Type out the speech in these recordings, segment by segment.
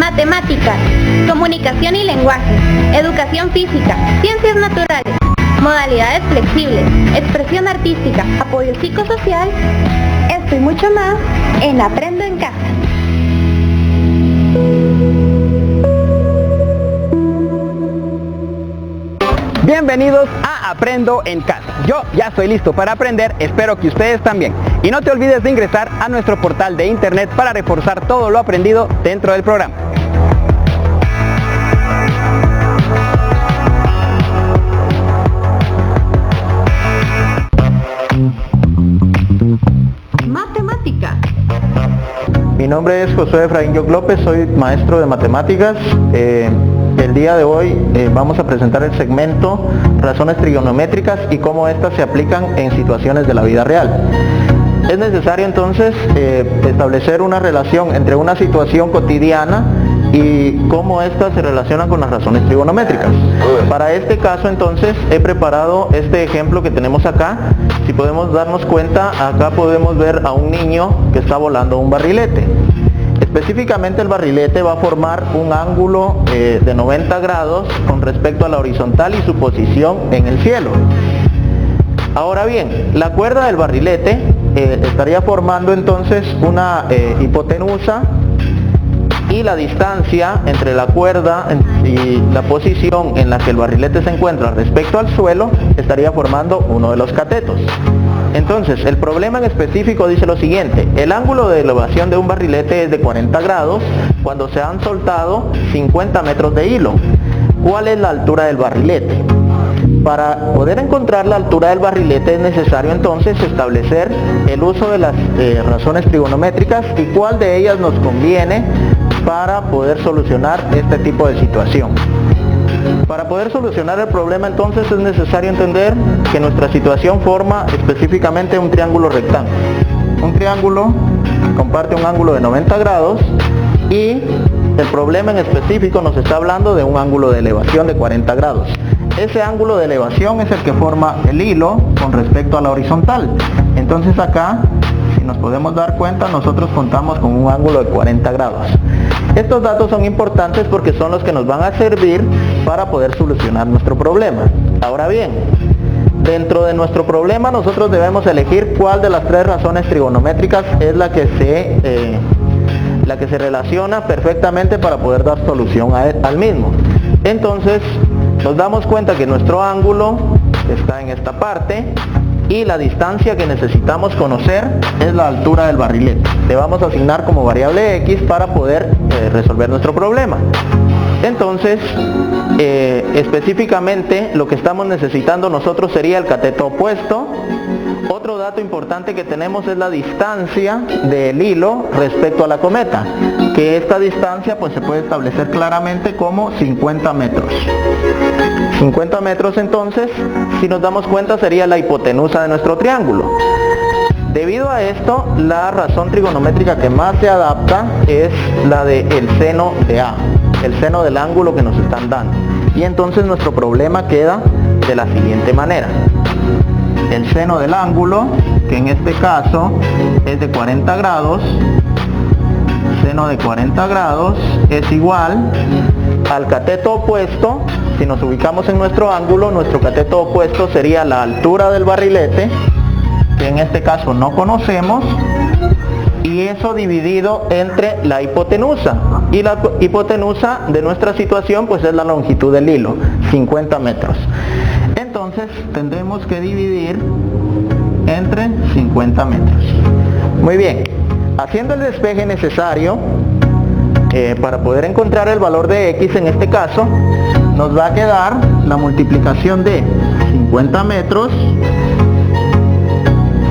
matemáticas, comunicación y lenguaje, educación física, ciencias naturales, modalidades flexibles, expresión artística, apoyo psicosocial, esto y mucho más en Aprendo en Casa. Bienvenidos a Aprendo en Casa. Yo ya estoy listo para aprender, espero que ustedes también. Y no te olvides de ingresar a nuestro portal de internet para reforzar todo lo aprendido dentro del programa. Matemáticas. Mi nombre es José Efraín Yoc López, soy maestro de matemáticas. El día de hoy vamos a presentar el segmento razones trigonométricas y cómo estas se aplican en situaciones de la vida real. Es necesario entonces establecer una relación entre una situación cotidiana y cómo estas se relacionan con las razones trigonométricas. Para este caso entonces he preparado este ejemplo que tenemos acá. Si podemos darnos cuenta, acá podemos ver a un niño que está volando un barrilete. Específicamente el barrilete va a formar un ángulo de 90 grados con respecto a la horizontal y su posición en el cielo. Ahora bien, la cuerda del barrilete estaría formando entonces una hipotenusa, y la distancia entre la cuerda y la posición en la que el barrilete se encuentra respecto al suelo estaría formando uno de los catetos. Entonces, el problema en específico dice lo siguiente: el ángulo de elevación de un barrilete es de 40 grados cuando se han soltado 50 metros de hilo. ¿Cuál es la altura del barrilete? Para poder encontrar la altura del barrilete es necesario entonces establecer el uso de las razones trigonométricas y cuál de ellas nos conviene para poder solucionar este tipo de situación. Para poder solucionar el problema entonces es necesario entender que nuestra situación forma específicamente un triángulo rectángulo. Un triángulo comparte un ángulo de 90 grados y el problema en específico nos está hablando de un ángulo de elevación de 40 grados. Ese ángulo de elevación es el que forma el hilo con respecto a la horizontal. Entonces acá, si nos podemos dar cuenta, nosotros contamos con un ángulo de 40 grados. Estos datos son importantes porque son los que nos van a servir para poder solucionar nuestro problema. Ahora bien, dentro de nuestro problema nosotros debemos elegir cuál de las tres razones trigonométricas es la que se relaciona perfectamente para poder dar solución al mismo. Entonces, nos damos cuenta que nuestro ángulo está en esta parte y la distancia que necesitamos conocer es la altura del barrilete. Le vamos a asignar como variable X para poder resolver nuestro problema. Entonces, específicamente lo que estamos necesitando nosotros sería el cateto opuesto. Otro dato importante que tenemos es la distancia del hilo respecto a la cometa, que esta distancia pues se puede establecer claramente como 50 metros. 50 metros entonces, si nos damos cuenta, sería la hipotenusa de nuestro triángulo. Debido a esto, la razón trigonométrica que más se adapta es la del seno de A, el seno del ángulo que nos están dando. Y entonces nuestro problema queda de la siguiente manera: el seno del ángulo, que en este caso es de 40 grados, seno de 40 grados es igual al cateto opuesto. Si nos ubicamos en nuestro ángulo, nuestro cateto opuesto sería la altura del barrilete, que en este caso no conocemos, y eso dividido entre la hipotenusa. Y la hipotenusa de nuestra situación pues es la longitud del hilo, 50 metros. Entonces tendremos que dividir entre 50 metros. Muy bien, haciendo el despeje necesario para poder encontrar el valor de X en este caso, nos va a quedar la multiplicación de 50 metros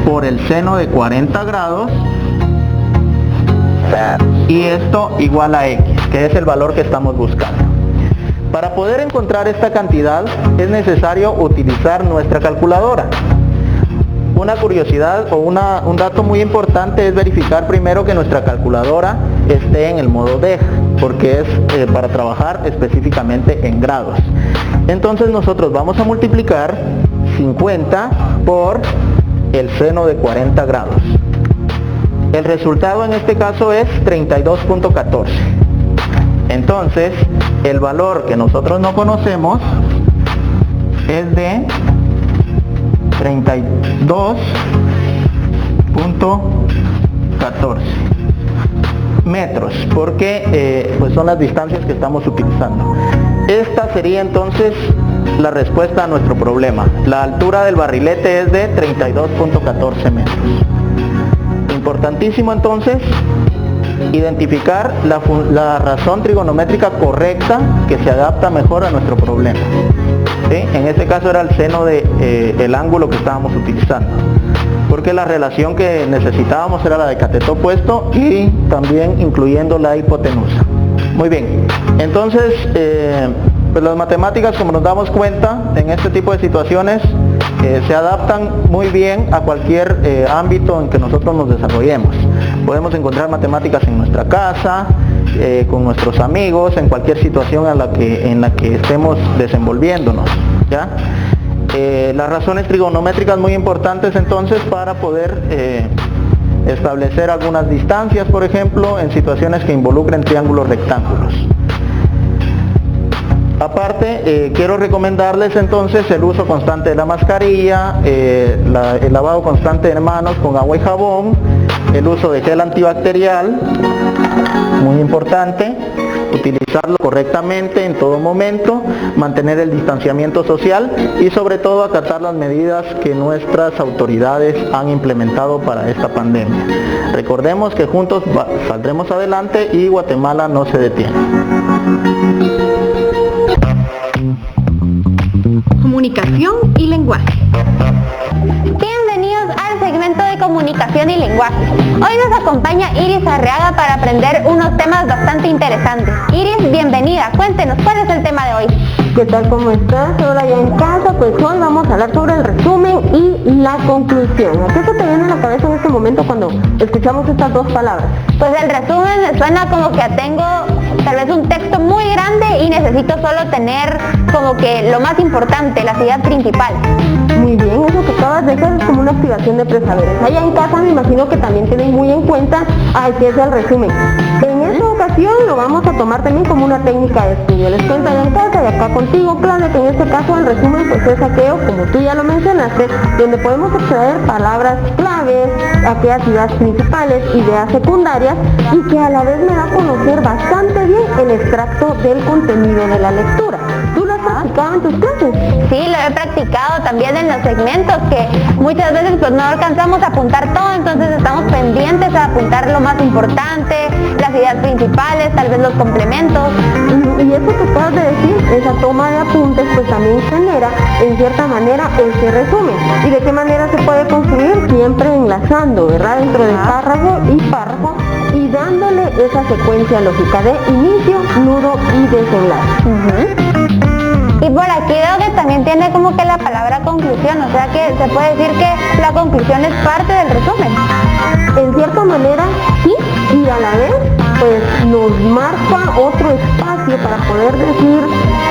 por el seno de 40 grados y esto igual a X, que es el valor que estamos buscando. Para poder encontrar esta cantidad es necesario utilizar nuestra calculadora. Una curiosidad o un dato muy importante es verificar primero que nuestra calculadora esté en el modo DEG, porque es para trabajar específicamente en grados. Entonces nosotros vamos a multiplicar 50 por el seno de 40 grados. El resultado en este caso es 32.14. Entonces, el valor que nosotros no conocemos es de 32.14 metros, porque pues son las distancias que estamos utilizando. Esta sería entonces la respuesta a nuestro problema. La altura del barrilete es de 32.14 metros. Importantísimo entonces identificar la razón trigonométrica correcta que se adapta mejor a nuestro problema. ¿Sí? En este caso era el seno del ángulo que estábamos utilizando, porque la relación que necesitábamos era la de cateto opuesto y también incluyendo la hipotenusa. Muy bien, entonces pues las matemáticas, como nos damos cuenta, en este tipo de situaciones se adaptan muy bien a cualquier ámbito en que nosotros nos desarrollemos. Podemos encontrar matemáticas en nuestra casa, con nuestros amigos, en cualquier situación en la que estemos desenvolviéndonos, ¿ya? Las razones trigonométricas muy importantes entonces para poder establecer algunas distancias, por ejemplo, en situaciones que involucren triángulos rectángulos. Aparte, quiero recomendarles entonces el uso constante de la mascarilla, el lavado constante de manos con agua y jabón, el uso de gel antibacterial, muy importante, utilizarlo correctamente en todo momento, mantener el distanciamiento social y sobre todo acatar las medidas que nuestras autoridades han implementado para esta pandemia. Recordemos que juntos saldremos adelante y Guatemala no se detiene. Comunicación y lenguaje. Bienvenidos al segmento de comunicación y lenguaje. Hoy nos acompaña Iris Arriaga para aprender unos temas bastante interesantes. Iris, bienvenida. Cuéntenos, ¿cuál es el tema de hoy? ¿Qué tal? ¿Cómo estás? Hola, ya en casa. Pues hoy vamos a hablar sobre el resumen y la conclusión. ¿A qué se te viene a la cabeza en este momento cuando escuchamos estas dos palabras? Pues el resumen me suena como que tengo tal vez un texto muy grande y necesito solo tener como que lo más importante, la idea principal. Muy bien, eso que acabas de hacer es como una activación de presaberes. Allá en casa me imagino que también tienen muy en cuenta qué es el resumen. En esta ocasión lo vamos a tomar también como una técnica de estudio. Les cuento allá en casa y acá contigo, Claudia, que en este caso el resumen pues es aquello, como tú ya lo mencionaste, donde podemos extraer palabras claves, aquellas ideas principales, ideas secundarias y que a la vez me da a conocer bastante bien el extracto del contenido de la lectura. ¿Tú lo has practicado en tus clases? Sí, lo he practicado también en los segmentos, que muchas veces pues no alcanzamos a apuntar todo, entonces estamos pendientes a apuntar lo más importante, las ideas principales, tal vez los complementos. Y eso que acabas de decir, esa toma de apuntes pues también genera en cierta manera ese resumen. ¿Y de qué manera se puede construir? Siempre enlazando, ¿verdad? Dentro de párrafo y párrafo y dándole esa secuencia lógica de inicio, nudo y desenlace. Y por aquí veo que también tiene como que la palabra conclusión, o sea que se puede decir que la conclusión es parte del resumen. En cierta manera sí, y a la vez pues nos marca otro espacio para poder decir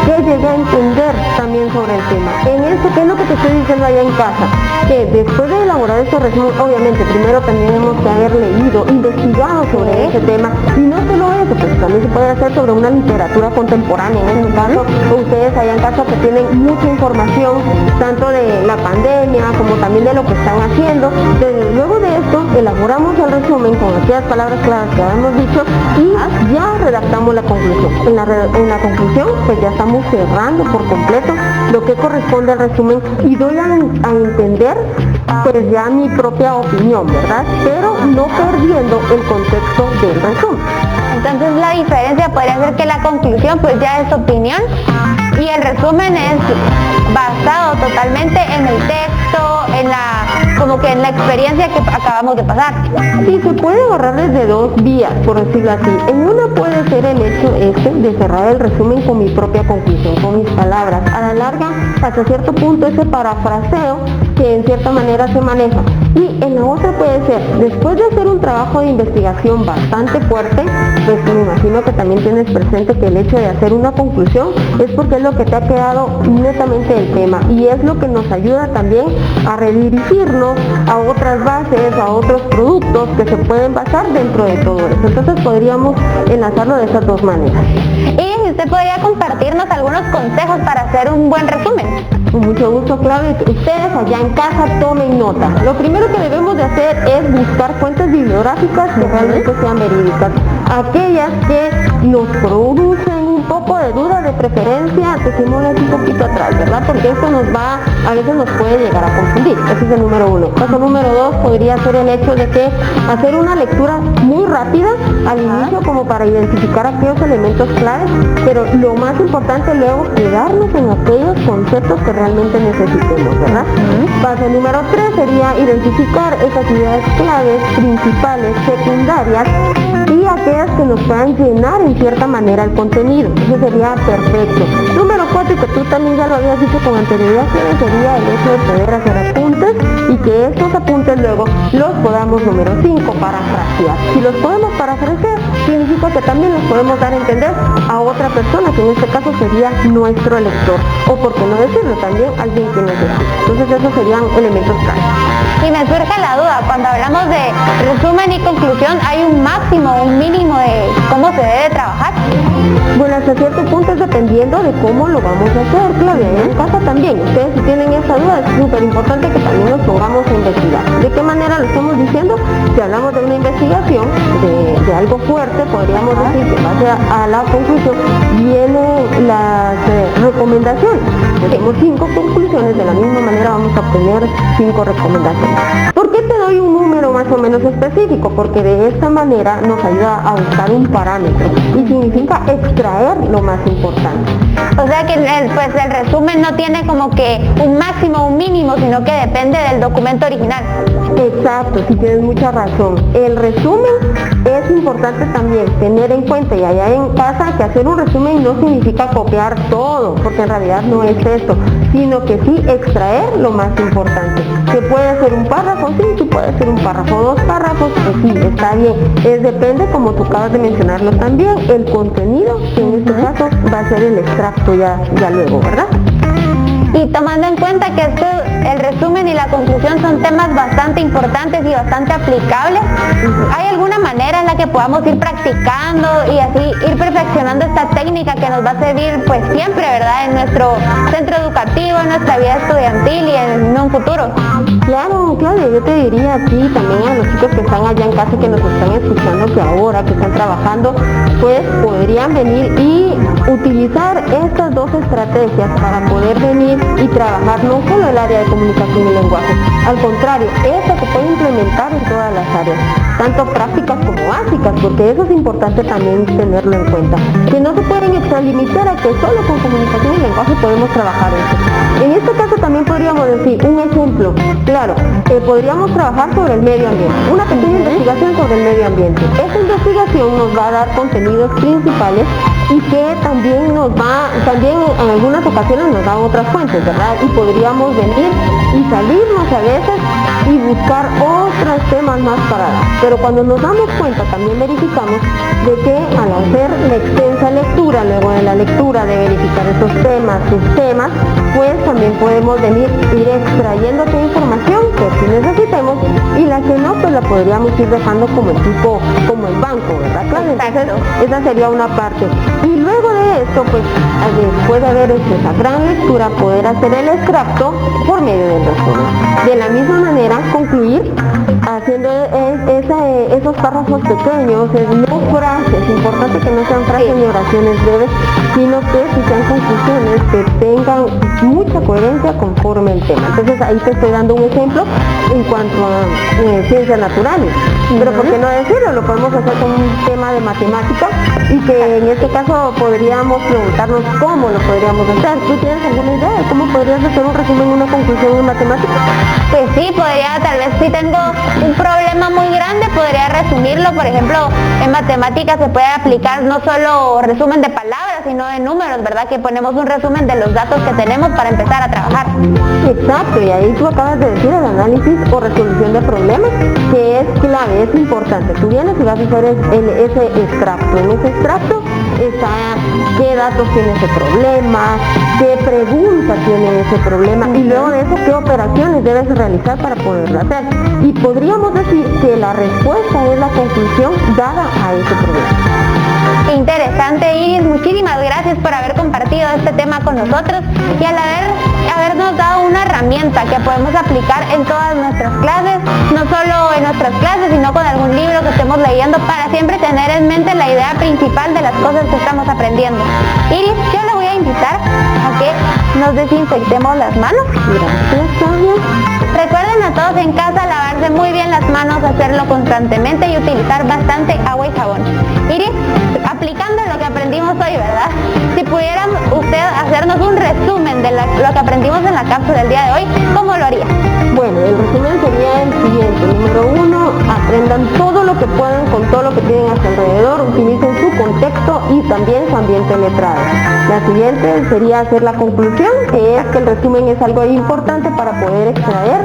que llegué a entender también sobre el tema. En esto, ¿qué es lo que te estoy diciendo allá en casa? Que después de elaborar este resumen, obviamente primero tenemos que haber leído, investigado sobre ese tema, y no solo eso, pues también se puede hacer sobre una literatura contemporánea, en este caso, ustedes allá en casa que tienen mucha información, tanto de la pandemia como también de lo que están haciendo. Entonces, luego de esto, elaboramos el resumen con aquellas palabras claras que habíamos dicho y ya redactamos la conclusión. En la conclusión, pues ya estamos cerrando por completo lo que corresponde al resumen y doy a entender pues ya mi propia opinión, ¿verdad? Pero no perdiendo el contexto del resumen. Entonces la diferencia podría ser que la conclusión pues ya es opinión y el resumen es basado totalmente en el texto, en la experiencia que acabamos de pasar. Sí, se puede agarrar desde dos vías, por decirlo así. En una puede ser el hecho de cerrar el resumen con mi propia conclusión, con mis palabras. A la larga, hasta cierto punto, ese parafraseo que en cierta manera se maneja. Y en la otra puede ser, después de hacer un trabajo de investigación bastante fuerte, pues me imagino que también tienes presente que el hecho de hacer una conclusión es porque es lo que te ha quedado netamente del tema y es lo que nos ayuda también a redirigirnos referirnos a otras bases, a otros productos que se pueden basar dentro de todo eso. Entonces podríamos enlazarlo de esas dos maneras. Y si usted podría compartirnos algunos consejos para hacer un buen resumen. Con mucho gusto, Claudia. Ustedes allá en casa tomen nota. Lo primero que debemos de hacer es buscar fuentes bibliográficas que realmente sean verídicas. Aquellas que nos producen un poco de duda, de preferencia, dejémoslas un poquito atrás, ¿verdad? Porque esto a veces nos puede llegar a confundir. Ese es el número uno. Paso número dos podría ser el hecho de que hacer una lectura muy rápida al inicio como para identificar aquellos elementos claves, pero lo más importante luego quedarnos en aquellos conceptos que realmente necesitemos, ¿verdad? Paso número tres sería identificar esas ideas claves, principales, secundarias y aquellas que nos puedan llenar en cierta manera el contenido. Eso sería perfecto. Número 4, que tú también ya lo habías dicho con anterioridad, sería el hecho de poder hacer apuntes y que estos apuntes luego los podamos, número 5, parafrasear. Si los podemos parafrasear, significa que también los podemos dar a entender a otra persona, que en este caso sería nuestro lector, o por qué no decirlo, también alguien que nos escucha. Entonces esos serían elementos claves. Y me surge la duda, cuando hablamos de resumen y conclusión, ¿hay un máximo o un mínimo de cómo se debe trabajar? Bueno, hasta cierto punto es dependiendo de cómo lo vamos a hacer, Claudia. En casa también, ustedes si tienen esa duda, es súper importante que también nos pongamos a investigar. ¿De qué manera lo estamos diciendo? Si hablamos de una investigación, de algo fuerte, podríamos decir que en base a la conclusión vienen las recomendaciones. Tenemos 5 conclusiones, de la misma manera vamos a obtener 5 recomendaciones. ¿Por qué te doy un número más o menos específico? Porque de esta manera nos ayuda a buscar un parámetro y significa extraer lo más importante. O sea que el resumen no tiene como que un máximo o un mínimo, sino que depende del documento original. Exacto, sí tienes mucha razón. El resumen es importante también tener en cuenta, y allá en casa, que hacer un resumen no significa copiar todo, porque en realidad no es eso, sino que sí extraer lo más importante. Que puede ser un párrafo, sí, puede ser un párrafo, 2 párrafos, pues sí, está bien. Depende, como tú acabas de mencionarlo también, el contenido, que en este caso va a ser el extracto ya luego, ¿verdad? Y tomando en cuenta que el resumen y la conclusión son temas bastante importantes y bastante aplicables, ¿hay alguna manera en la que podamos ir practicando y así ir perfeccionando esta técnica que nos va a servir pues siempre, ¿verdad? En nuestro centro educativo, en nuestra vida estudiantil y en un futuro. Claro, yo te diría a ti, también a los chicos que están allá en casa, que nos están escuchando, que ahora, que están trabajando, pues podrían venir y utilizar estas 2 estrategias para poder venir y trabajar no solo el área de comunicación y lenguaje, al contrario, esta se puede implementar en todas las áreas, tanto prácticas como básicas, porque eso es importante también tenerlo en cuenta, que no se pueden extralimitar a que solo con comunicación y lenguaje podemos trabajar eso. En este caso también podríamos decir un ejemplo, claro, podríamos trabajar sobre el medio ambiente, una pequeña investigación sobre el medio ambiente. Esta investigación nos va a dar contenidos principales y que también en algunas ocasiones nos da otras fuentes, ¿verdad? Y podríamos venir y salirnos a veces y buscar otros temas más para dar. Pero cuando nos damos cuenta, también verificamos de que al hacer la extensa lectura, luego de la lectura de verificar esos temas, sus temas, pues también podemos venir ir extrayendo esta información que sí necesitemos y la que no, pues la podríamos ir dejando como en banco, ¿verdad? Claro, entonces esa sería una parte. Y luego de esto, pues después de haber hecho esa gran lectura, poder hacer el extracto por medio del resumen. De la misma manera, concluir haciendo esos párrafos pequeños, no frases, importante que no sean frases ni oraciones breves, sino que si sean conclusiones que tengan mucha coherencia conforme el tema. Entonces ahí te estoy dando un ejemplo en cuanto a ciencias naturales, pero por qué no decirlo, lo podemos hacer con un tema de matemáticas y que en este caso podríamos preguntarnos cómo lo podríamos hacer. ¿Tú tienes alguna idea de cómo podrías hacer un resumen, una conclusión en matemáticas? Pues sí, tal vez si tengo un problema muy grande, podría resumirlo. Por ejemplo, en matemáticas se puede aplicar no solo resumen de palabras, sino de números, ¿verdad? Que ponemos un resumen de los datos que tenemos para empezar a trabajar. Exacto, y ahí tú acabas de decir el análisis o resolución de problemas, que es clave, es importante. Tú vienes y vas a hacer ese extracto. En ese extracto qué datos tiene ese problema, qué preguntas tiene ese problema y luego de eso qué operaciones debes realizar para poderlo hacer. Y podríamos decir que la respuesta es la conclusión dada a ese problema. Qué interesante, Iris, muchísimas gracias por haber compartido este tema con nosotros y al habernos dado una herramienta que podemos aplicar en todas nuestras clases, no solo en nuestras clases, sino con algún libro que estemos leyendo para siempre tener en mente la idea principal de las cosas que estamos aprendiendo. Iris, yo le voy a invitar a que nos desinfectemos las manos. Recuerden a todos en casa lavarse muy bien las manos, hacerlo constantemente y utilizar bastante agua y jabón. Iris, aplicando lo que aprendimos hoy, ¿verdad? Si pudieran usted hacernos un resumen de lo que aprendimos en la cápsula del día de hoy, ¿cómo lo haría? Bueno, el resumen sería el siguiente. Número 1, aprendan todo lo que puedan con todo lo que tienen a su alrededor, utilicen su contexto y también su ambiente letrado. La siguiente sería hacer la conclusión, que es que el resumen es algo importante para poder extraer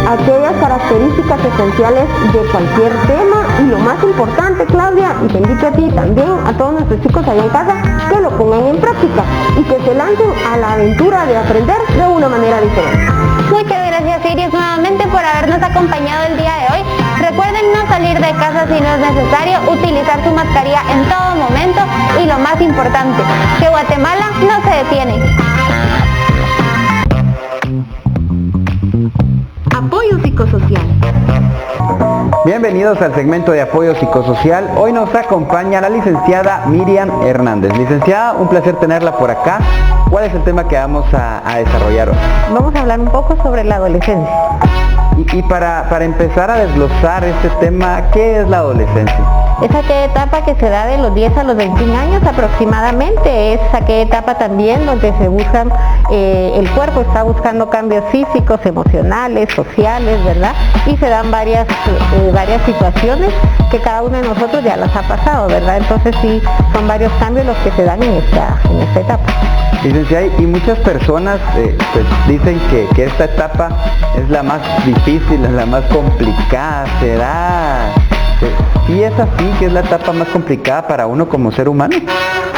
aquellas características esenciales de cualquier tema y lo más importante, Claudia, y te invito a ti también, a todos nuestros chicos allá en casa, que lo pongan en práctica y que se lancen a la aventura de aprender de una manera diferente. Muchas gracias, Iris, nuevamente por habernos acompañado el día de hoy. Recuerden no salir de casa si no es necesario, utilizar su mascarilla en todo momento y lo más importante, que Guatemala no se detiene. Apoyo psicosocial. Bienvenidos al segmento de apoyo psicosocial. Hoy nos acompaña la licenciada Miriam Hernández. Licenciada, un placer tenerla por acá. ¿Cuál es el tema que vamos a desarrollar hoy? Vamos a hablar un poco sobre la adolescencia. Y para empezar a desglosar este tema, ¿qué es la adolescencia? Es aquella etapa que se da de los 10 a los 21 años aproximadamente. Es aquella etapa también donde se buscan, el cuerpo está buscando cambios físicos, emocionales, sociales, ¿verdad? Y se dan varias situaciones que cada uno de nosotros ya las ha pasado, ¿verdad? Entonces sí, son varios cambios los que se dan en esta etapa. Licenciada, y muchas personas pues dicen que esta etapa es la más difícil, es la más complicada. ¿Será? ¿Sí es así, que es la etapa más complicada para uno como ser humano?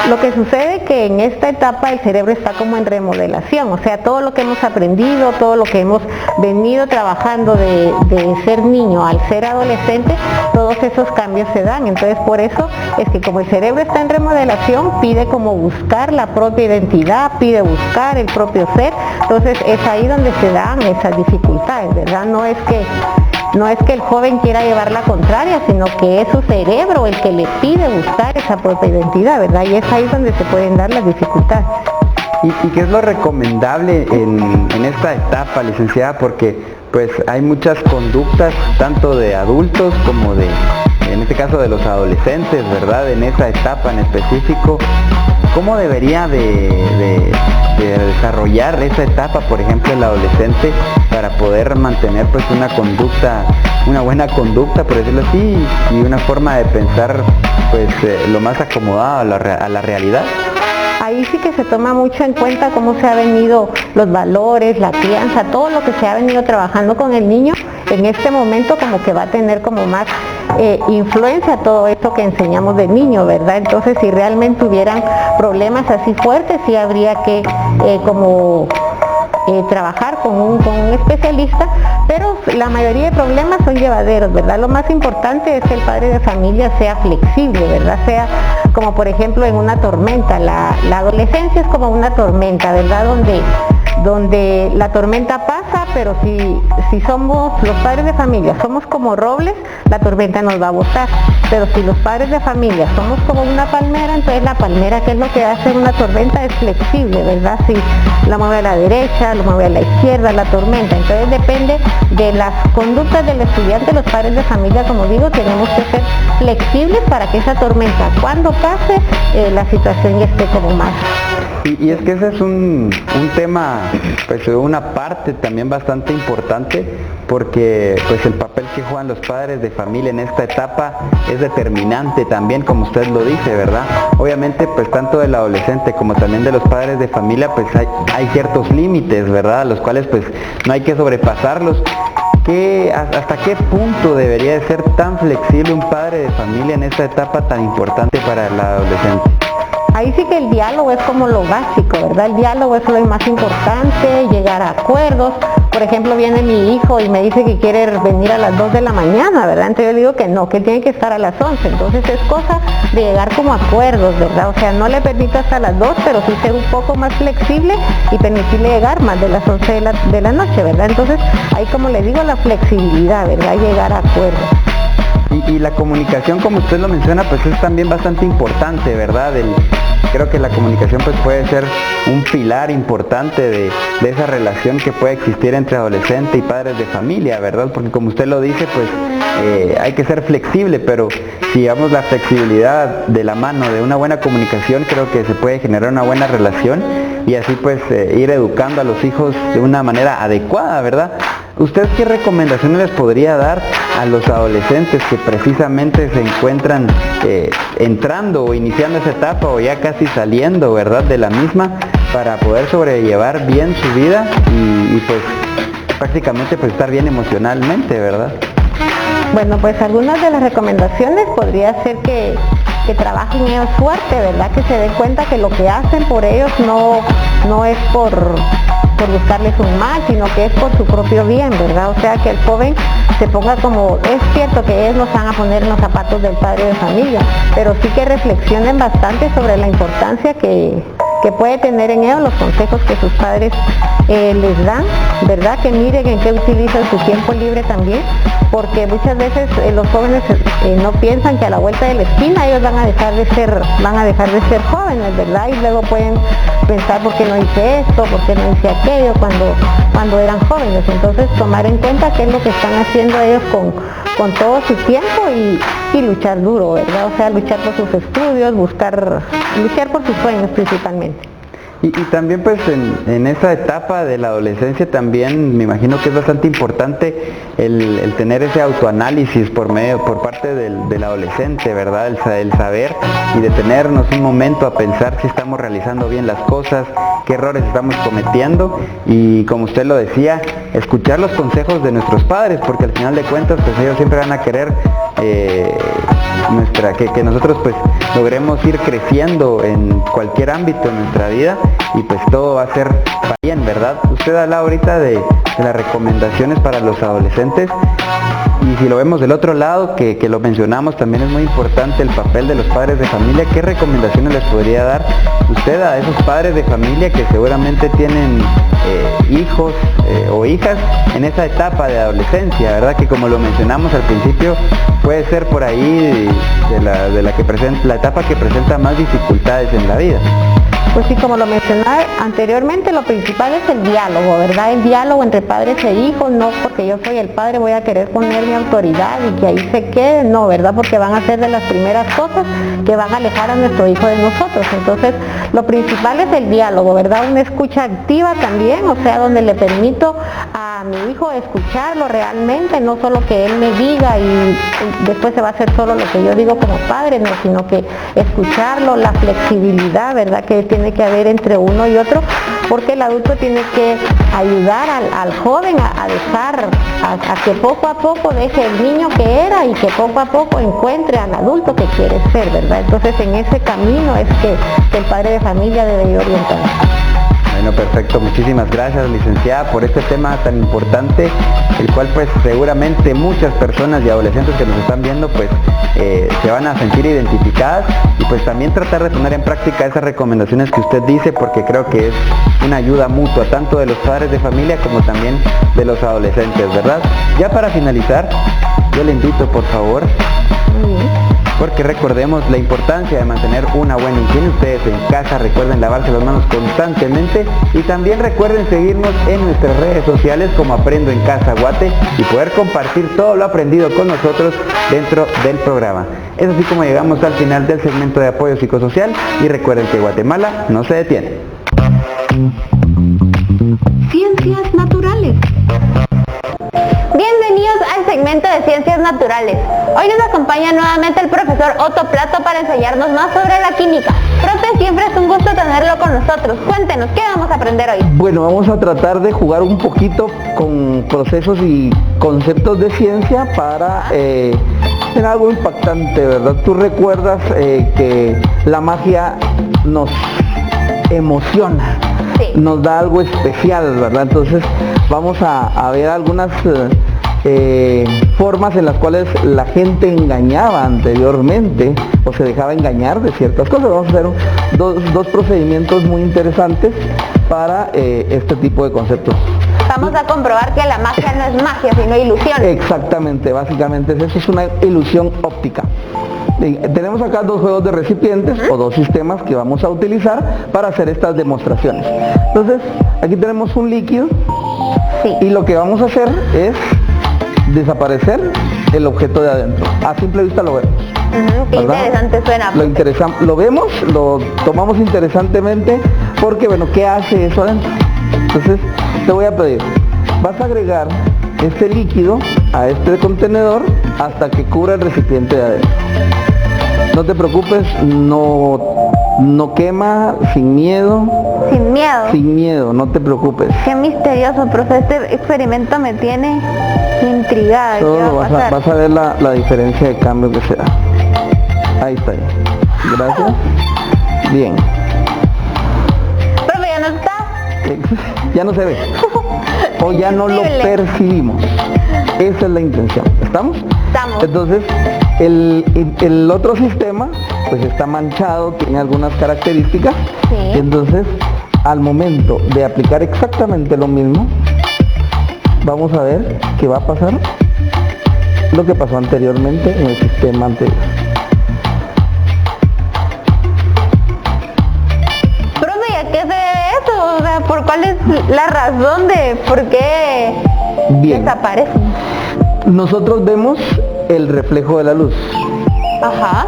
Lo que sucede es que en esta etapa el cerebro está como en remodelación, o sea, todo lo que hemos aprendido, todo lo que hemos venido trabajando de ser niño al ser adolescente, todos esos cambios se dan. Entonces por eso es que como el cerebro está en remodelación, pide como buscar la propia identidad, pide buscar el propio ser. Entonces es ahí donde se dan esas dificultades, ¿verdad? No es que el joven quiera llevar la contraria, sino que es su cerebro el que le pide buscar esa propia identidad, ¿verdad? Y es ahí donde se pueden dar las dificultades. ¿Y qué es lo recomendable en esta etapa, licenciada? Porque pues hay muchas conductas, tanto de adultos como en este caso de los adolescentes, ¿verdad? En esa etapa en específico, ¿cómo debería de desarrollar esa etapa, por ejemplo, el adolescente, para poder mantener pues una buena conducta, por decirlo así, y una forma de pensar pues lo más acomodado a la realidad? Ahí sí que se toma mucho en cuenta cómo se ha venido los valores, la crianza, todo lo que se ha venido trabajando con el niño. En este momento como que va a tener como más influencia todo esto que enseñamos de niño, ¿verdad? Entonces si realmente hubieran problemas así fuertes, sí habría que trabajar con un especialista, pero la mayoría de problemas son llevaderos, ¿verdad? Lo más importante es que el padre de familia sea flexible, ¿verdad? Sea como por ejemplo en una tormenta, la adolescencia es como una tormenta, ¿verdad? Donde la tormenta pasa, pero si somos los padres de familia, somos como robles, la tormenta nos va a botar. Pero si los padres de familia somos como una palmera, entonces la palmera, ¿qué es lo que hace en una tormenta? Es flexible, ¿verdad? Si la mueve a la derecha, lo mueve a la izquierda, la tormenta. Entonces depende de las conductas del estudiante. Los padres de familia, como digo, tenemos que ser flexibles para que esa tormenta, cuando pase, la situación ya esté como más. Y es que ese es un tema, pues una parte también bastante importante, porque pues el papel que juegan los padres de familia en esta etapa es determinante también, como usted lo dice, ¿verdad? Obviamente pues tanto del adolescente como también de los padres de familia pues hay ciertos límites, ¿verdad? Los cuales pues no hay que sobrepasarlos. ¿Hasta qué punto debería de ser tan flexible un padre de familia en esta etapa tan importante para el adolescente? ahí sí que el diálogo es como lo básico, ¿verdad? El diálogo es lo más importante, llegar a acuerdos. Por ejemplo, viene mi hijo y me dice que quiere venir a las 2 de la mañana, ¿verdad? Entonces yo le digo que no, que tiene que estar a las 11. Entonces es cosa de llegar como a acuerdos, ¿verdad? O sea, no le permito hasta las 2, pero sí ser un poco más flexible y permitirle llegar más de las 11 de la noche, ¿verdad? Entonces ahí, como le digo, la flexibilidad, ¿verdad? Llegar a acuerdos. Y la comunicación, como usted lo menciona, pues es también bastante importante, ¿verdad? Creo que la comunicación pues puede ser un pilar importante de esa relación que puede existir entre adolescente y padres de familia, ¿verdad? Porque como usted lo dice, pues hay que ser flexible, pero si llevamos la flexibilidad de la mano de una buena comunicación, creo que se puede generar una buena relación y así pues ir educando a los hijos de una manera adecuada, ¿verdad? ¿Usted qué recomendaciones les podría dar a los adolescentes que precisamente se encuentran entrando o iniciando esa etapa o ya casi saliendo, ¿verdad?, de la misma, para poder sobrellevar bien su vida y pues prácticamente pues estar bien emocionalmente, ¿verdad? Bueno, pues algunas de las recomendaciones podría ser que trabajen ellos fuerte, ¿verdad? Que se den cuenta que lo que hacen por ellos no es por buscarles un mal, sino que es por su propio bien, ¿verdad? O sea, que el joven se ponga como, es cierto que ellos nos van a poner en los zapatos del padre de familia, pero sí que reflexionen bastante sobre la importancia que puede tener en ellos los consejos que sus padres les dan, ¿verdad? Que miren en qué utilizan su tiempo libre también, porque muchas veces los jóvenes no piensan que a la vuelta de la esquina ellos van a dejar de ser jóvenes, ¿verdad? Y luego pueden pensar por qué no hice esto, por qué no hice aquello cuando eran jóvenes. Entonces tomar en cuenta qué es lo que están haciendo ellos con todo su tiempo y luchar duro, ¿verdad? O sea, luchar por sus estudios, luchar por sus sueños principalmente. Y también pues en esa etapa de la adolescencia también me imagino que es bastante importante el tener ese autoanálisis por parte del adolescente, ¿verdad? El saber y detenernos un momento a pensar si estamos realizando bien las cosas, qué errores estamos cometiendo y, como usted lo decía, escuchar los consejos de nuestros padres, porque al final de cuentas pues ellos siempre van a querer que nosotros pues logremos ir creciendo en cualquier ámbito de nuestra vida y pues todo va a ser bien, ¿verdad? Usted habla ahorita de las recomendaciones para los adolescentes y si lo vemos del otro lado, que lo mencionamos, también es muy importante el papel de los padres de familia. ¿Qué recomendaciones les podría dar usted a esos padres de familia que seguramente tienen hijos o hijas en esa etapa de adolescencia, ¿verdad? Que como lo mencionamos al principio, puede ser por ahí la etapa que presenta más dificultades en la vida. Pues sí, como lo mencionaba anteriormente, lo principal es el diálogo, ¿verdad? El diálogo entre padres e hijos, no porque yo soy el padre voy a querer poner mi autoridad y que ahí se quede, no, ¿verdad? Porque van a ser de las primeras cosas que van a alejar a nuestro hijo de nosotros. Entonces, lo principal es el diálogo, ¿verdad? Una escucha activa también, o sea, donde le permito a mi hijo escucharlo realmente, no solo que él me diga y después se va a hacer solo lo que yo digo como padre, no, sino que escucharlo, la flexibilidad, ¿verdad? Que tiene que haber entre uno y otro, porque el adulto tiene que ayudar al joven a dejar, a que poco a poco deje el niño que era y que poco a poco encuentre al adulto que quiere ser, ¿verdad? Entonces en ese camino es que el padre de familia debe ir orientando. Bueno, perfecto, muchísimas gracias, licenciada, por este tema tan importante, el cual pues seguramente muchas personas y adolescentes que nos están viendo pues se van a sentir identificadas y pues también tratar de poner en práctica esas recomendaciones que usted dice, porque creo que es una ayuda mutua tanto de los padres de familia como también de los adolescentes, ¿verdad? Ya para finalizar, yo le invito por favor, porque recordemos la importancia de mantener una buena higiene. Ustedes en casa recuerden lavarse las manos constantemente y también recuerden seguirnos en nuestras redes sociales como Aprendo en Casa Guate y poder compartir todo lo aprendido con nosotros dentro del programa. Es así como llegamos al final del segmento de apoyo psicosocial y recuerden que Guatemala no se detiene. Ciencias naturales. Bienvenidos al segmento de Ciencias Naturales. Hoy nos acompaña nuevamente el profesor Otto Plato para enseñarnos más sobre la química. Profe, siempre es un gusto tenerlo con nosotros. Cuéntenos, ¿qué vamos a aprender hoy? Bueno, vamos a tratar de jugar un poquito con procesos y conceptos de ciencia para Era algo impactante, ¿verdad? Tú recuerdas que la magia nos emociona, Sí. nos da algo especial, ¿verdad? Entonces vamos a ver algunas formas en las cuales la gente engañaba anteriormente o se dejaba engañar de ciertas cosas. Vamos a hacer dos procedimientos muy interesantes para este tipo de conceptos. Vamos a comprobar que la magia no es magia, sino ilusión. Exactamente, básicamente eso es una ilusión óptica. Tenemos acá dos juegos de recipientes o dos sistemas que vamos a utilizar para hacer estas demostraciones. Entonces, aquí tenemos un líquido Sí. y lo que vamos a hacer es desaparecer el objeto de adentro. A simple vista lo vemos. Qué ¿verdad? interesante suena. Lo vemos, lo tomamos interesantemente porque, bueno, ¿qué hace eso adentro? Entonces, te voy a pedir, vas a agregar este líquido a este contenedor hasta que cubra el recipiente de adentro. No te preocupes, no quema, sin miedo, Sin miedo. no te preocupes. Qué misterioso, profe. Este experimento me tiene intrigada. ¿Qué Todo va a pasar? vas a ver la diferencia de cambio que se da. Ahí está. Gracias. Bien. Profe, ya no está. Ya no se ve. O ya no lo Invisible. percibimos. Esa es la intención. ¿Estamos? Estamos. Entonces, el otro sistema, pues está manchado, tiene algunas características. Sí. Entonces, al momento de aplicar exactamente lo mismo, vamos a ver qué va a pasar lo que pasó anteriormente en el sistema anterior. Profe, ¿y a qué se debe eso? O sea, ¿cuál es la razón de por qué Bien. desaparecen? Nosotros vemos el reflejo de la luz. Ajá.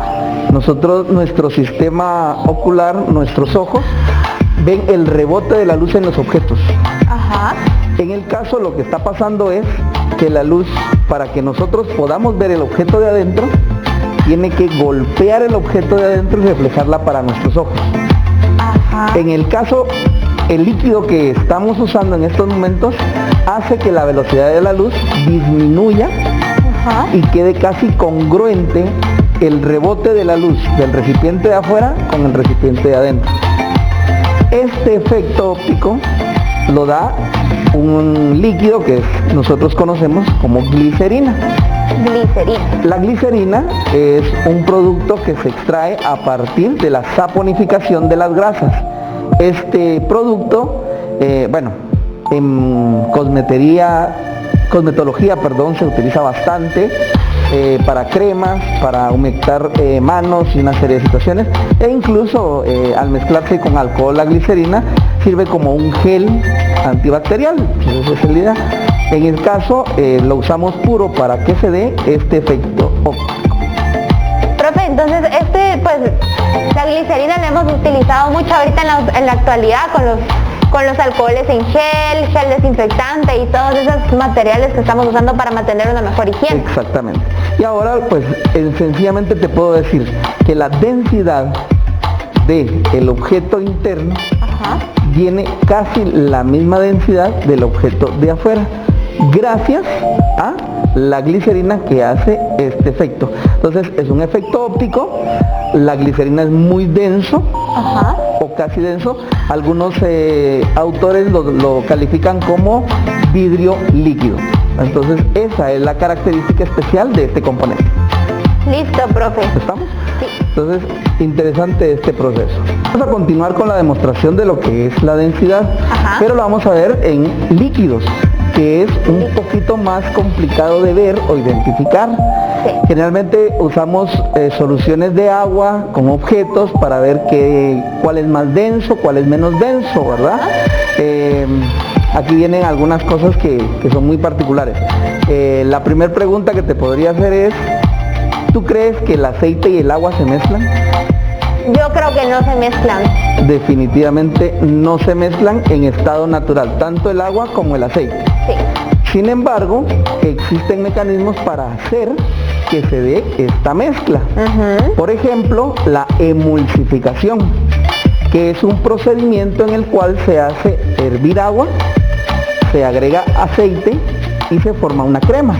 Nuestro sistema ocular, nuestros ojos, ven el rebote de la luz en los objetos. Ajá. En el caso, lo que está pasando es que la luz, para que nosotros podamos ver el objeto de adentro, tiene que golpear el objeto de adentro y reflejarla para nuestros ojos. Ajá. En el caso, el líquido que estamos usando en estos momentos hace que la velocidad de la luz disminuya Ajá. y quede casi congruente el rebote de la luz del recipiente de afuera con el recipiente de adentro. Este efecto óptico lo da un líquido que nosotros conocemos como glicerina. Glicerina. La glicerina es un producto que se extrae a partir de la saponificación de las grasas. Este producto, en cosmetología, se utiliza bastante para cremas, para humectar manos y una serie de situaciones, e incluso al mezclarse con alcohol, la glicerina sirve como un gel antibacterial. Esa es la idea. En el caso, lo usamos puro para que se dé este efecto óptico. Profe, entonces la glicerina la hemos utilizado mucho ahorita en la actualidad con los alcoholes en gel desinfectante y todos esos materiales que estamos usando para mantener una mejor higiene. Exactamente. Y ahora, pues, sencillamente te puedo decir que la densidad del objeto interno Ajá. tiene casi la misma densidad del objeto de afuera, gracias a la glicerina que hace este efecto. Entonces, es un efecto óptico. La glicerina es muy denso, Ajá. o casi denso. Algunos autores lo califican como vidrio líquido. Entonces, esa es la característica especial de este componente. Listo, profe. ¿Estamos? Sí. Entonces, interesante este proceso. Vamos a continuar con la demostración de lo que es la densidad, Ajá. pero lo vamos a ver en líquidos, que es un poquito más complicado de ver o identificar. Sí. Generalmente usamos soluciones de agua con objetos para ver cuál es más denso, cuál es menos denso, ¿verdad? Aquí vienen algunas cosas que son muy particulares. La primera pregunta que te podría hacer es, ¿tú crees que el aceite y el agua se mezclan? Yo creo que no se mezclan. Definitivamente no se mezclan en estado natural, tanto el agua como el aceite. Sí. Sin embargo, existen mecanismos para hacer que se dé esta mezcla. Ujú. Por ejemplo, la emulsificación, que es un procedimiento en el cual se hace hervir agua, se agrega aceite y se forma una crema.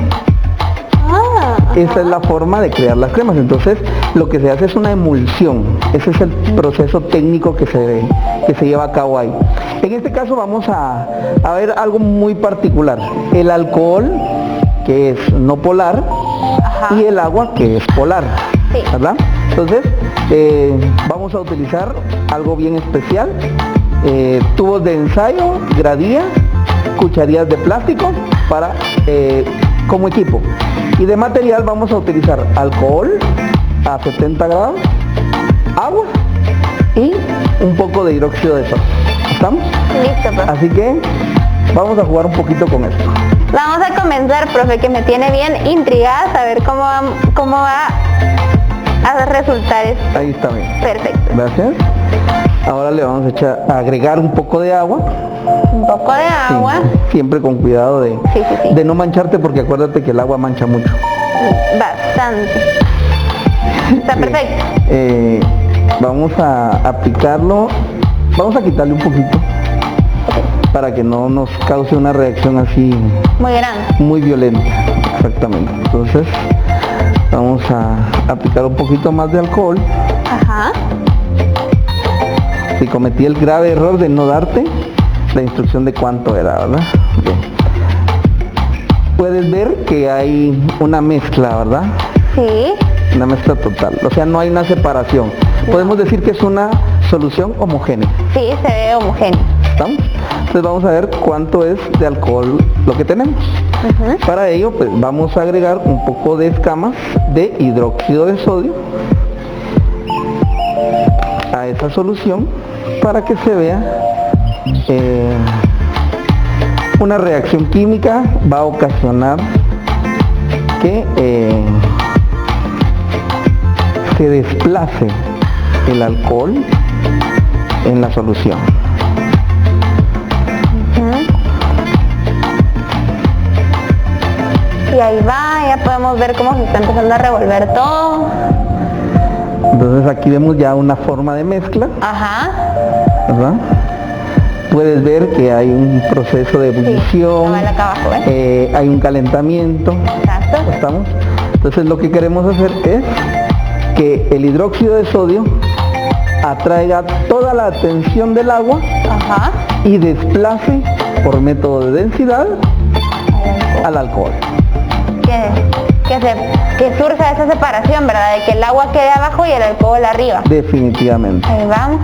esa es la forma de crear las cremas. Entonces lo que se hace es una emulsión. Ese es el proceso técnico que se lleva a cabo ahí. En este caso vamos a ver algo muy particular. El alcohol, que es no polar, Ajá. y el agua, que es polar, Sí. ¿verdad? Entonces vamos a utilizar algo bien especial. Tubos de ensayo, gradía, cucharillas de plástico para como equipo. Y de material vamos a utilizar alcohol a 70 grados, agua y un poco de hidróxido de sodio. ¿Estamos? Listo, profe. Así que vamos a jugar un poquito con esto. Vamos a comenzar, profe, que me tiene bien intrigada a saber cómo va a resultar esto. Ahí está bien. Perfecto. Gracias. Ahora le vamos a agregar un poco de agua. Un poco de Sí, agua. siempre con cuidado Sí, sí, sí. de no mancharte, porque acuérdate que el agua mancha mucho. Bastante. Está Bien. perfecto. Vamos a aplicarlo, vamos a quitarle un poquito para que no nos cause una reacción así Muy grande. muy violenta. Exactamente. Entonces vamos a aplicar un poquito más de alcohol. Ajá. Si cometí el grave error de no darte la instrucción de cuánto era, ¿verdad? Bien. Puedes ver que hay una mezcla, ¿verdad? Sí. Una mezcla total, o sea, no hay una separación. Podemos decir que es una solución homogénea. Sí, se ve homogéneo. ¿Estamos? Entonces vamos a ver cuánto es de alcohol lo que tenemos. Ujú. Para ello, pues vamos a agregar un poco de escamas de hidróxido de sodio a esa solución para que se vea una reacción química. Va a ocasionar que se desplace el alcohol en la solución. Y ahí va, ya podemos ver cómo se está empezando a revolver todo. Entonces aquí vemos ya una forma de mezcla, Ajá. ¿verdad? Puedes ver que hay un proceso de ebullición, la acá abajo, ¿ves? hay un calentamiento. Exacto. ¿Estamos? Entonces lo que queremos hacer es que el hidróxido de sodio atraiga toda la atención del agua Ajá. y desplace por método de densidad al alcohol. Que surja esa separación, ¿verdad? De que el agua quede abajo y el alcohol arriba. Definitivamente. Ahí vamos.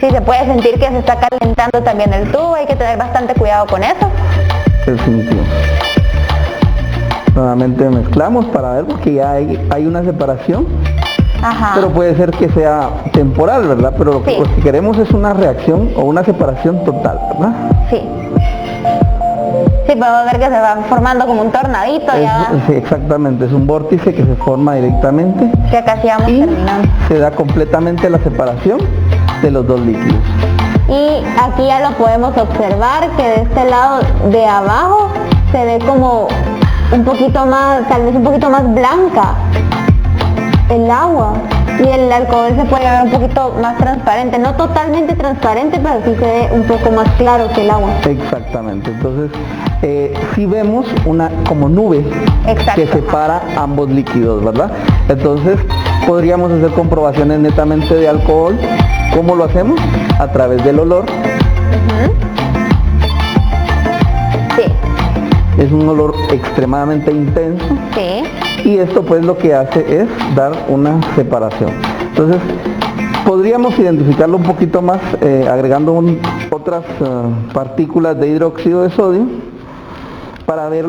Sí, se puede sentir que se está calentando también el tubo, hay que tener bastante cuidado con eso. Definitivo. Nuevamente mezclamos para ver, porque ya hay una separación, Ajá. pero puede ser que sea temporal, ¿verdad? Pero Sí. lo que queremos es una reacción o una separación total, ¿verdad? Sí. Sí, podemos ver que se va formando como un tornadito, ya va. Sí, exactamente, es un vórtice que se forma directamente Que casi vamos y terminando. se da completamente la separación de los dos líquidos. Y aquí ya lo podemos observar que de este lado de abajo se ve como un poquito más, tal vez un poquito más blanca el agua. Y el alcohol se puede ver un poquito más transparente, no totalmente transparente, pero sí se ve un poco más claro que el agua. Exactamente, entonces si vemos una como nube Exacto. que separa ambos líquidos, ¿verdad? Entonces podríamos hacer comprobaciones netamente de alcohol. ¿Cómo lo hacemos? A través del olor. Sí, Es un olor extremadamente intenso sí. y esto pues lo que hace es dar una separación. Entonces podríamos identificarlo un poquito más agregando otras partículas de hidróxido de sodio para ver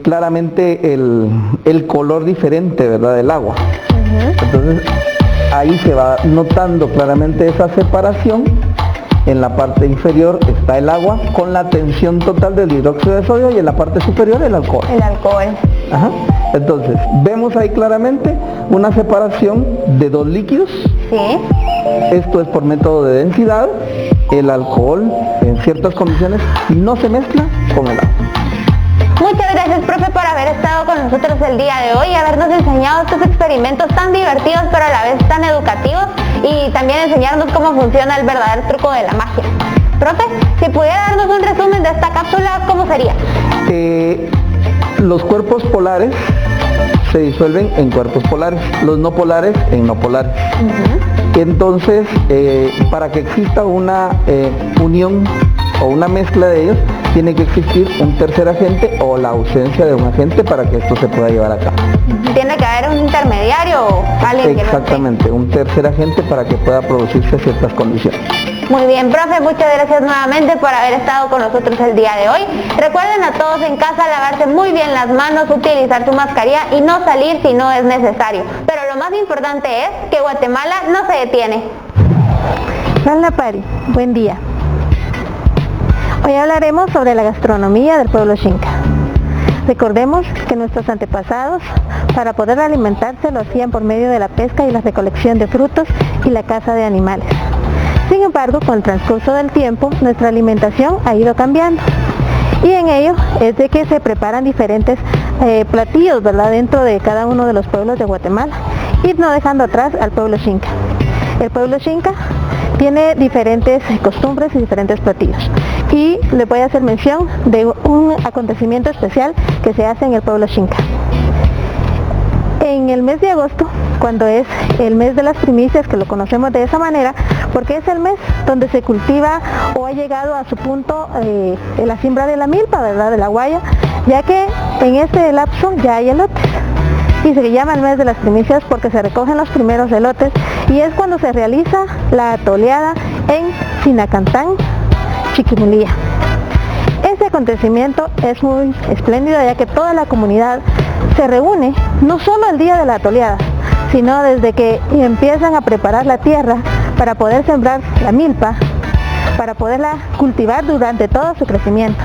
claramente el color diferente, ¿verdad?, del agua. Entonces ahí se va notando claramente esa separación. En la parte inferior está el agua con la tensión total del hidróxido de sodio y en la parte superior el alcohol. El alcohol. Ajá. Entonces, vemos ahí claramente una separación de dos líquidos. Sí. Esto es por método de densidad. El alcohol en ciertas condiciones no se mezcla con el agua. Muchas gracias, profe, por haber estado con nosotros el día de hoy y habernos enseñado estos experimentos tan divertidos pero a la vez tan educativos y también enseñarnos cómo funciona el verdadero truco de la magia. Profe, si pudiera darnos un resumen de esta cápsula, ¿cómo sería? Los cuerpos polares se disuelven en cuerpos polares, los no polares en no polares. Entonces, para que exista una unión o una mezcla de ellos, tiene que existir un tercer agente o la ausencia de un agente para que esto se pueda llevar a cabo. Tiene que haber un intermediario o alguien que Exactamente, un tercer agente para que pueda producirse ciertas condiciones. Muy bien, profe, muchas gracias nuevamente por haber estado con nosotros el día de hoy. Recuerden a todos en casa lavarse muy bien las manos, utilizar su mascarilla y no salir si no es necesario. Pero lo más importante es que Guatemala no se detiene. Hola Pari, buen día. Hoy hablaremos sobre la gastronomía del pueblo Xinca. Recordemos que nuestros antepasados, para poder alimentarse, lo hacían por medio de la pesca y la recolección de frutos y la caza de animales. Sin embargo, con el transcurso del tiempo, nuestra alimentación ha ido cambiando. Y en ello es de que se preparan diferentes platillos, ¿verdad?, dentro de cada uno de los pueblos de Guatemala, y no dejando atrás al pueblo Xinca. El pueblo Xinca tiene diferentes costumbres y diferentes platillos. Y les voy a hacer mención de un acontecimiento especial que se hace en el pueblo Xinca. En el mes de agosto, cuando es el mes de las primicias, que lo conocemos de esa manera, porque es el mes donde se cultiva o ha llegado a su punto la siembra de la milpa, ¿verdad?, de la guaya, ya que en este lapso ya hay elotes. Y se llama el mes de las primicias porque se recogen los primeros elotes y es cuando se realiza la atoleada en Sinacantán, Chiquimulía. Este acontecimiento es muy espléndido, ya que toda la comunidad se reúne, no solo el día de la atoleada, sino desde que empiezan a preparar la tierra para poder sembrar la milpa, para poderla cultivar durante todo su crecimiento,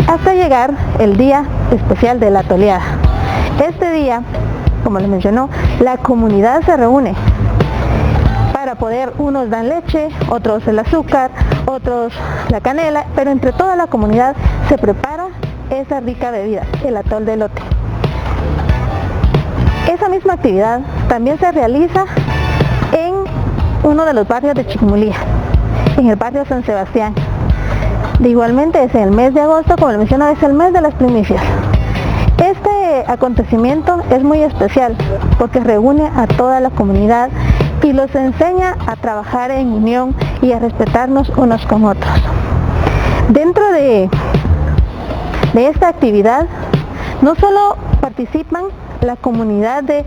hasta llegar el día especial de la atoleada. Este día, como les mencionó, la comunidad se reúne para poder, unos dan leche, otros el azúcar, otros la canela, pero entre toda la comunidad se prepara esa rica bebida, el atol de elote. Esa misma actividad también se realiza en uno de los barrios de Chiquimulía, en el barrio San Sebastián. De igualmente es en el mes de agosto, como les menciono, es el mes de las primicias. Este acontecimiento es muy especial porque reúne a toda la comunidad y los enseña a trabajar en unión y a respetarnos unos con otros. Dentro de esta actividad no solo participan la comunidad de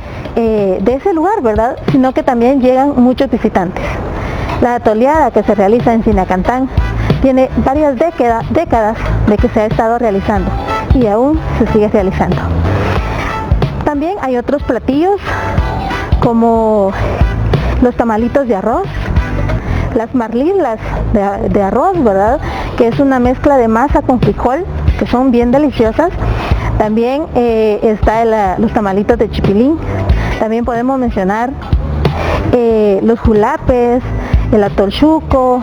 ese lugar, ¿verdad?, sino que también llegan muchos visitantes. La atoleada que se realiza en Sinacantán tiene varias décadas de que se ha estado realizando y aún se sigue realizando. También hay otros platillos como los tamalitos de arroz, las marlilas de arroz, ¿verdad?, que es una mezcla de masa con frijol, que son bien deliciosas. También está los tamalitos de chipilín. También podemos mencionar los julapes, el atol chuco,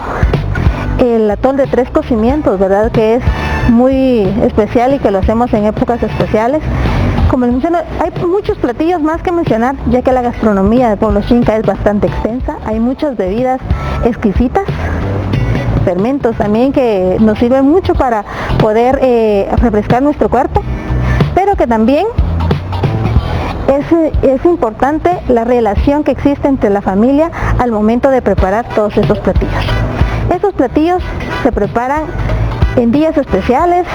el atol de 3 cocimientos, ¿verdad?, que es muy especial y que lo hacemos en épocas especiales. Como les menciono, hay muchos platillos más que mencionar, ya que la gastronomía del pueblo Xinca es bastante extensa. Hay muchas bebidas exquisitas, fermentos también que nos sirven mucho para poder refrescar nuestro cuerpo, pero que también es importante la relación que existe entre la familia al momento de preparar todos estos platillos. Estos platillos se preparan en días especiales,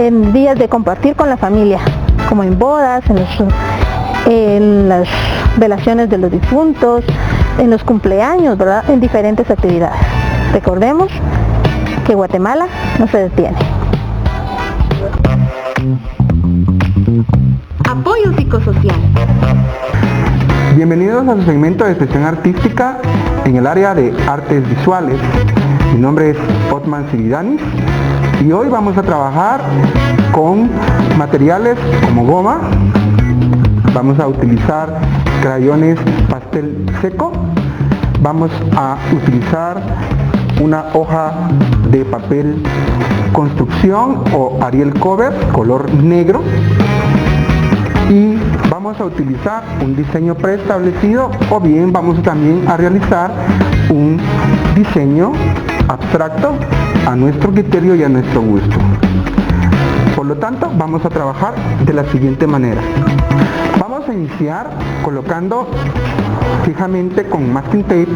en días de compartir con la familia, como en bodas, en las velaciones de los difuntos, en los cumpleaños, ¿verdad?, en diferentes actividades. Recordemos que Guatemala no se detiene. Apoyo psicosocial. Bienvenidos a su segmento de expresión artística en el área de artes visuales. Mi nombre es Otman Siridanis y hoy vamos a trabajar con materiales como goma. Vamos a utilizar crayones pastel seco. Vamos a utilizar una hoja de papel construcción o Arial Cover color negro. Y vamos a utilizar un diseño preestablecido o bien vamos también a realizar un diseño abstracto a nuestro criterio y a nuestro gusto. Por Por lo tanto, vamos a trabajar de la siguiente manera. Vamos a iniciar colocando fijamente con masking tape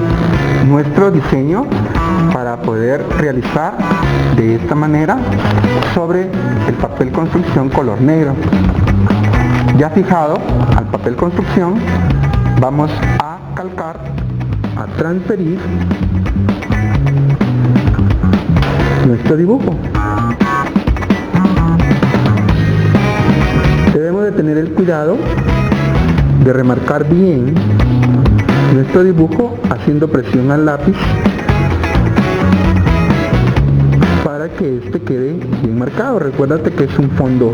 nuestro diseño para poder realizar de esta manera sobre el papel construcción color negro. Ya fijado al papel construcción, vamos a calcar, a transferir nuestro dibujo. Debemos de tener el cuidado de remarcar bien nuestro dibujo haciendo presión al lápiz para que este quede bien marcado. Recuérdate que es un fondo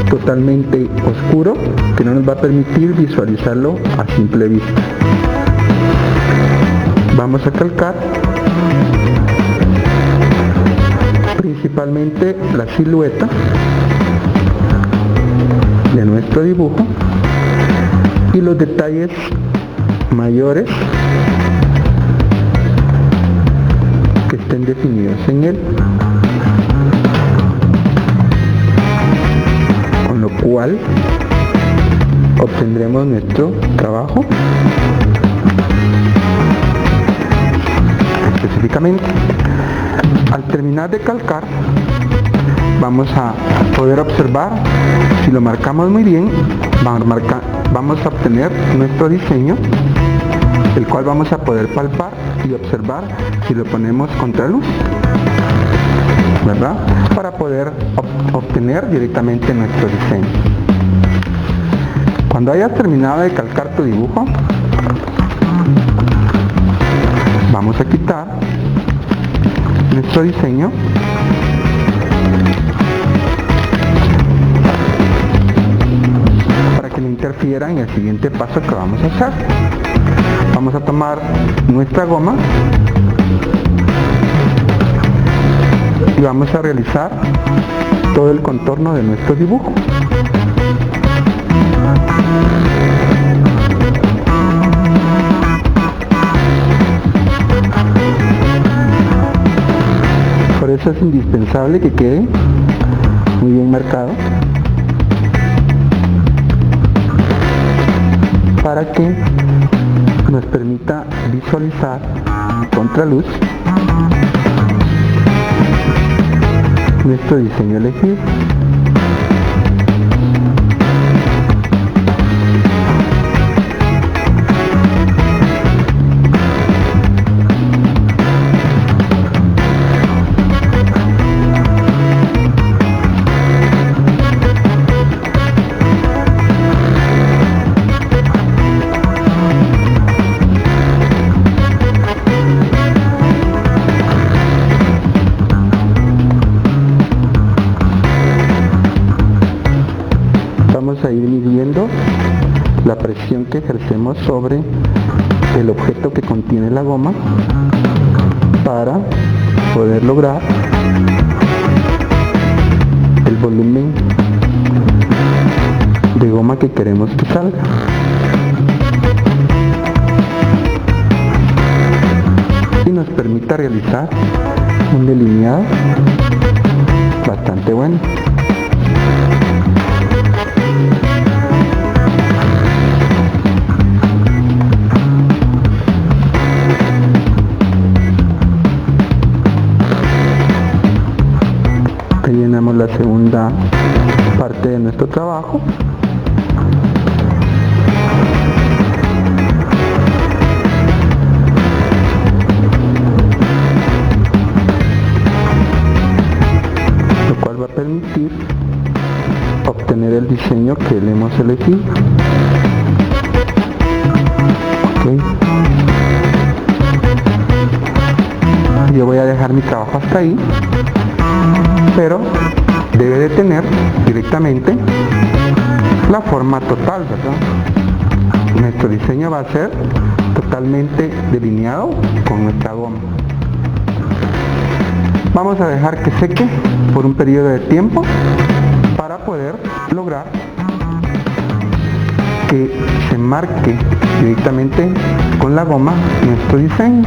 totalmente oscuro que no nos va a permitir visualizarlo a simple vista. Vamos a calcar principalmente la silueta de nuestro dibujo y los detalles mayores que estén definidos en él, con lo cual obtendremos nuestro trabajo específicamente. Al terminar de calcar, vamos a poder observar, si lo marcamos muy bien, vamos a obtener nuestro diseño, el cual vamos a poder palpar y observar si lo ponemos contra luz, ¿verdad? Para poder obtener directamente nuestro diseño. Cuando hayas terminado de calcar tu dibujo, vamos a quitar nuestro diseño para que no interfiera en el siguiente paso que vamos a hacer. Vamos a tomar nuestra goma y vamos a realizar todo el contorno de nuestro dibujo. Por eso es indispensable que quede muy bien marcado para que nos permita visualizar contra luz nuestro diseño elegido. Vamos a ir midiendo la presión que ejercemos sobre el objeto que contiene la goma para poder lograr el volumen de goma que queremos que salga. Y nos permita realizar un delineado bastante bueno. Llenamos la segunda parte de nuestro trabajo. Lo cual va a permitir obtener el diseño que le hemos elegido. Okay. Yo voy a dejar mi trabajo hasta ahí, pero debe de tener directamente la forma total, ¿verdad? Nuestro diseño va a ser totalmente delineado con nuestra goma. Vamos a dejar que seque por un periodo de tiempo para poder lograr que se marque directamente con la goma nuestro diseño.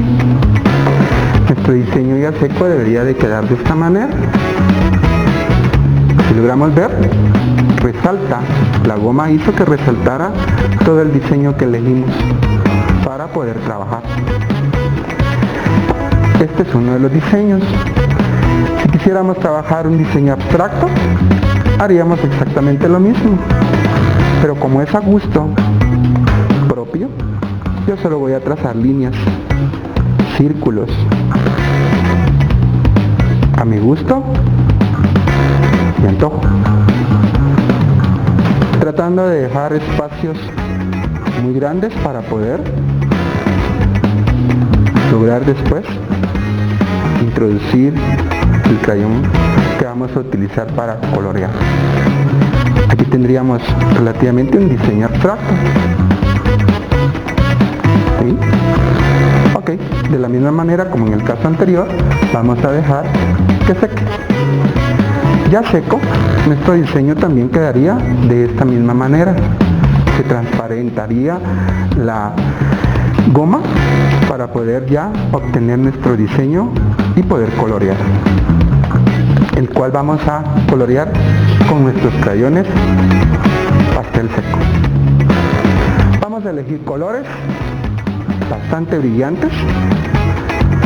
Nuestro diseño ya seco debería de quedar de esta manera. Si logramos ver, resalta, la goma hizo que resaltara todo el diseño que elegimos para poder trabajar. Este es uno de los diseños. Si quisiéramos trabajar un diseño abstracto, haríamos exactamente lo mismo, pero como es a gusto propio, yo solo voy a trazar líneas, círculos, a mi gusto y antojo, tratando de dejar espacios muy grandes para poder lograr después introducir el crayón que vamos a utilizar para colorear. Aquí tendríamos relativamente un diseño abstracto. ¿Sí? Ok, de la misma manera como en el caso anterior, vamos a dejar que seque. Ya seco, nuestro diseño también quedaría de esta misma manera. Se transparentaría la goma para poder ya obtener nuestro diseño y poder colorear, el cual vamos a colorear con nuestros crayones pastel seco. Vamos a elegir colores bastante brillantes.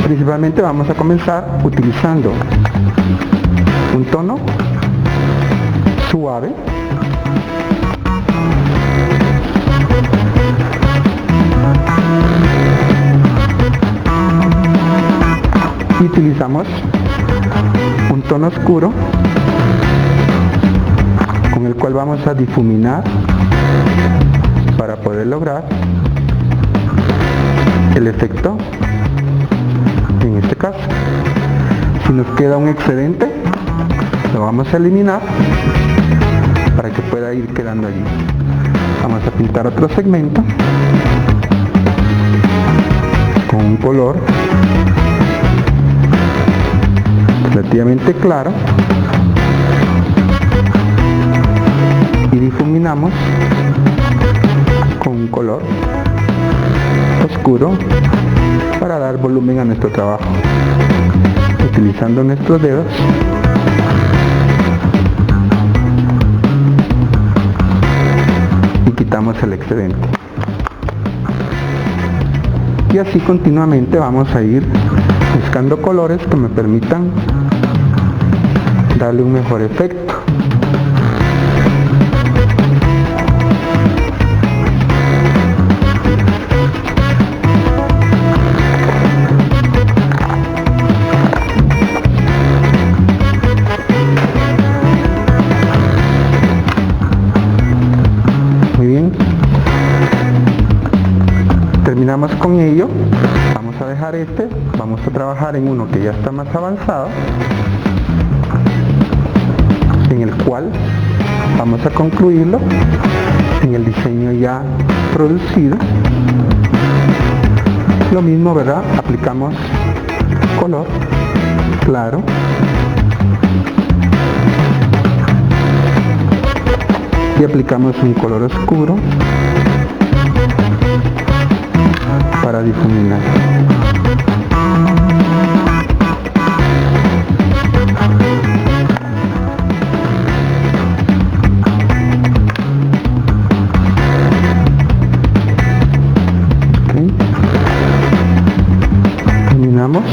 Principalmente vamos a comenzar utilizando un tono suave, y utilizamos un tono oscuro con el cual vamos a difuminar para poder lograr el efecto en este caso. Si nos queda un excedente, lo vamos a eliminar para que pueda ir quedando allí. Vamos a pintar otro segmento con un color relativamente claro y difuminamos con un color oscuro para dar volumen a nuestro trabajo, utilizando nuestros dedos y quitamos el excedente. Y así continuamente vamos a ir buscando colores que me permitan darle un mejor efecto. Muy bien. Terminamos con ello. Vamos a dejar este. Vamos a trabajar en uno que ya está más avanzado, en el cual vamos a concluirlo en el diseño ya producido. Lo mismo, ¿verdad? Aplicamos color claro, y aplicamos un color oscuro para difuminar. Terminamos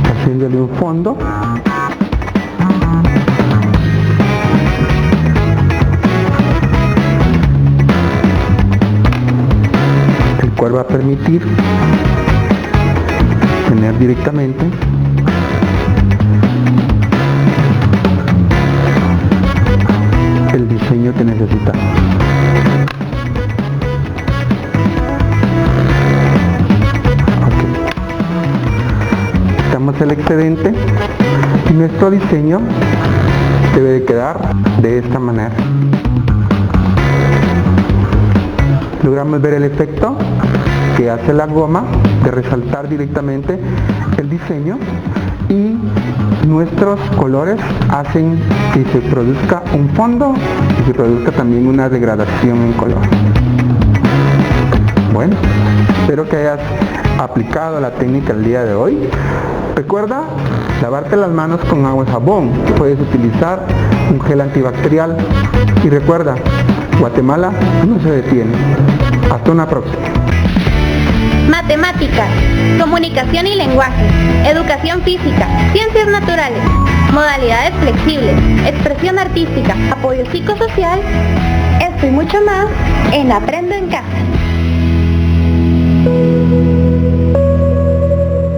haciéndole un fondo el cual va a permitir tener directamente el diseño que necesitamos. El excedente y nuestro diseño debe de quedar de esta manera. Logramos ver el efecto que hace la goma de resaltar directamente el diseño, y nuestros colores hacen que se produzca un fondo y se produzca también una degradación en color. Bueno, espero que hayas aplicado la técnica el día de hoy. Recuerda lavarte las manos con agua y jabón. Puedes utilizar un gel antibacterial. Y recuerda, Guatemala no se detiene. Hasta una próxima. Matemáticas, comunicación y lenguaje, educación física, ciencias naturales, modalidades flexibles, expresión artística, apoyo psicosocial, esto y mucho más en Aprendo en Casa.